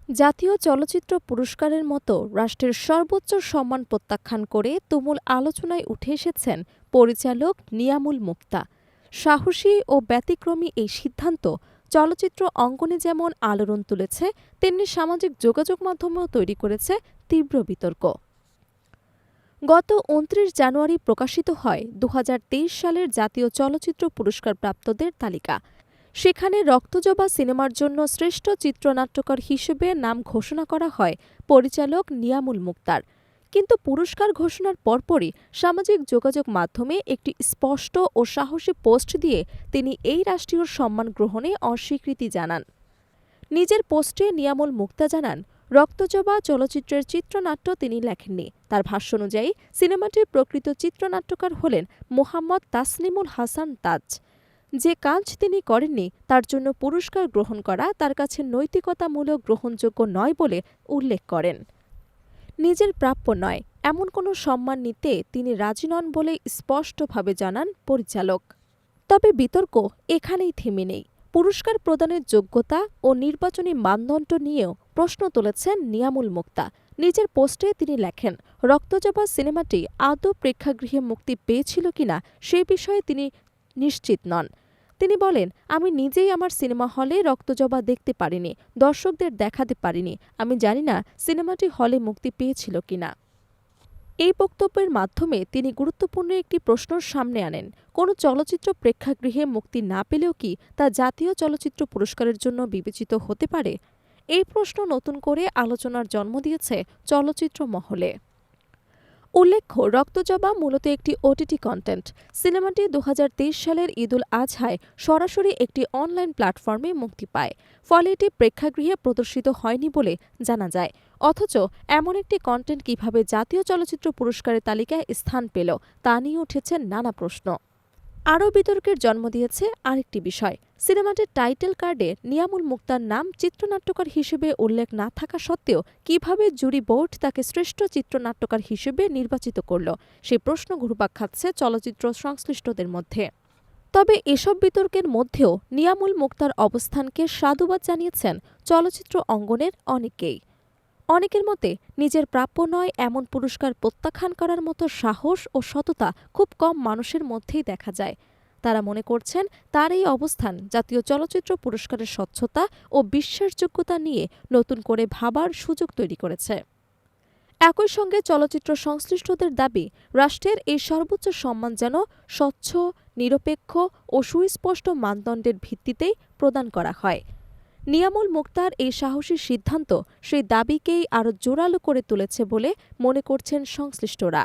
জাতীয় চলচ্চিত্র পুরস্কারের মতো রাষ্ট্রের সর্বোচ্চ সম্মান প্রত্যাখ্যান করে তুমুল আলোচনায় উঠে এসেছেন পরিচালক নিয়ামুল মুক্তা। সাহসী ও ব্যতিক্রমী এই সিদ্ধান্ত চলচ্চিত্র অঙ্গনে যেমন আলোড়ন তুলেছে, তেমনি সামাজিক যোগাযোগ মাধ্যমেও তৈরি করেছে তীব্র বিতর্ক। গত ২৯ জানুয়ারি প্রকাশিত হয় ২০২৩ সালের জাতীয় চলচ্চিত্র পুরস্কার প্রাপ্তদের তালিকা। সেখানে রক্তজবা সিনেমার জন্য শ্রেষ্ঠ চিত্রনাট্যকার হিসেবে নাম ঘোষণা করা হয় পরিচালক নিয়ামুল মুক্তার। কিন্তু পুরস্কার ঘোষণার পরপরই সামাজিক যোগাযোগ মাধ্যমে একটি স্পষ্ট ও সাহসী পোস্ট দিয়ে তিনি এই রাষ্ট্রীয় সম্মান গ্রহণে অস্বীকৃতি জানান। নিজের পোস্টে নিয়ামুল মুক্তা জানান, রক্তজবা চলচ্চিত্রের চিত্রনাট্য তিনি লেখেননি। তার ভাষ্য অনুযায়ী সিনেমাটির প্রকৃত চিত্রনাট্যকার হলেন মোহাম্মদ তাসলিমুল হাসান তাজ। যে কাজ তিনি করেননি তার জন্য পুরস্কার গ্রহণ করা তার কাছে নৈতিকতামূলক গ্রহণযোগ্য নয় বলে উল্লেখ করেন। নিজের প্রাপ্য নয় এমন কোনো সম্মান নিতে তিনি রাজি নন বলে স্পষ্টভাবে জানান পরিচালক। তবে বিতর্ক এখানেই থেমে নেই। পুরস্কার প্রদানের যোগ্যতা ও নির্বাচনী মানদণ্ড নিয়েও প্রশ্ন তুলেছেন নিয়ামুল মুক্তা। নিজের পোস্টে তিনি লেখেন, রক্তজবা সিনেমাটি আদৌ প্রেক্ষাগৃহে মুক্তি পেয়েছিল কিনা সে বিষয়ে তিনি নিশ্চিত নন। তিনি বলেন, আমি নিজেই আমার সিনেমা হলে রক্তজবা দেখতে পারিনি, দর্শকদের দেখাতে পারিনি। আমি জানি না সিনেমাটি হলে মুক্তি পেয়েছিল কিনা। এই বক্তব্যের মাধ্যমে তিনি গুরুত্বপূর্ণ একটি প্রশ্ন সামনে আনেন। কোনো চলচ্চিত্র প্রেক্ষাগৃহে মুক্তি না পেলেও কি তা জাতীয় চলচ্চিত্র পুরস্কারের জন্য বিবেচিত হতে পারে? এই প্রশ্ন নতুন করে আলোচনার জন্ম দিয়েছে চলচ্চিত্র মহলে। উল্লেখ্য, রক্তজবা মূলত একটি ওটিটি কন্টেন্ট। সিনেমাটি ২০২৩ সালের ঈদুল আজহায় সরাসরি একটি অনলাইন প্ল্যাটফর্মে মুক্তি পায়। ফলে এটি প্রেক্ষাগৃহে প্রদর্শিত হয়নি বলে জানা যায়। অথচ এমন একটি কন্টেন্ট কিভাবে জাতীয় চলচ্চিত্র পুরস্কারের তালিকায় স্থান পেল তা নিয়ে উঠেছে নানা প্রশ্ন। আরও বিতর্কের জন্ম দিয়েছে আরেকটি বিষয়। সিনেমাটির টাইটেল কার্ডে নিয়ামুল মুক্তার নাম চিত্রনাট্যকার হিসেবে উল্লেখ না থাকা সত্ত্বেও কিভাবে জুরি বোর্ড তাকে শ্রেষ্ঠ চিত্রনাট্যকার হিসেবে নির্বাচিত করল, সে প্রশ্ন ঘুরপাক খাচ্ছে চলচ্চিত্র সংশ্লিষ্টদের মধ্যে। তবে এসব বিতর্কের মধ্যেও নিয়ামুল মুক্তার অবস্থানকে সাধুবাদ জানিয়েছেন চলচ্চিত্র অঙ্গনের অনেকেই। অনেকের মতে, নিজের প্রাপ্য নয় এমন পুরস্কার প্রত্যাখ্যান করার মতো সাহস ও সততা খুব কম মানুষের মধ্যেই দেখা যায়। তারা মনে করছেন তার এই অবস্থান জাতীয় চলচ্চিত্র পুরস্কারের স্বচ্ছতা ও বিশ্বাসযোগ্যতা নিয়ে নতুন করে ভাবার সুযোগ তৈরি করেছে। একই সঙ্গে চলচ্চিত্র সংশ্লিষ্টদের দাবি, রাষ্ট্রের এই সর্বোচ্চ সম্মান যেন স্বচ্ছ, নিরপেক্ষ ও সুস্পষ্ট মানদণ্ডের ভিত্তিতেই প্রদান করা হয়। নিয়ামুল মুক্তার এই সাহসী সিদ্ধান্ত সেই দাবিকেই আরও জোরালো করে তুলেছে বলে মনে করছেন সংশ্লিষ্টরা।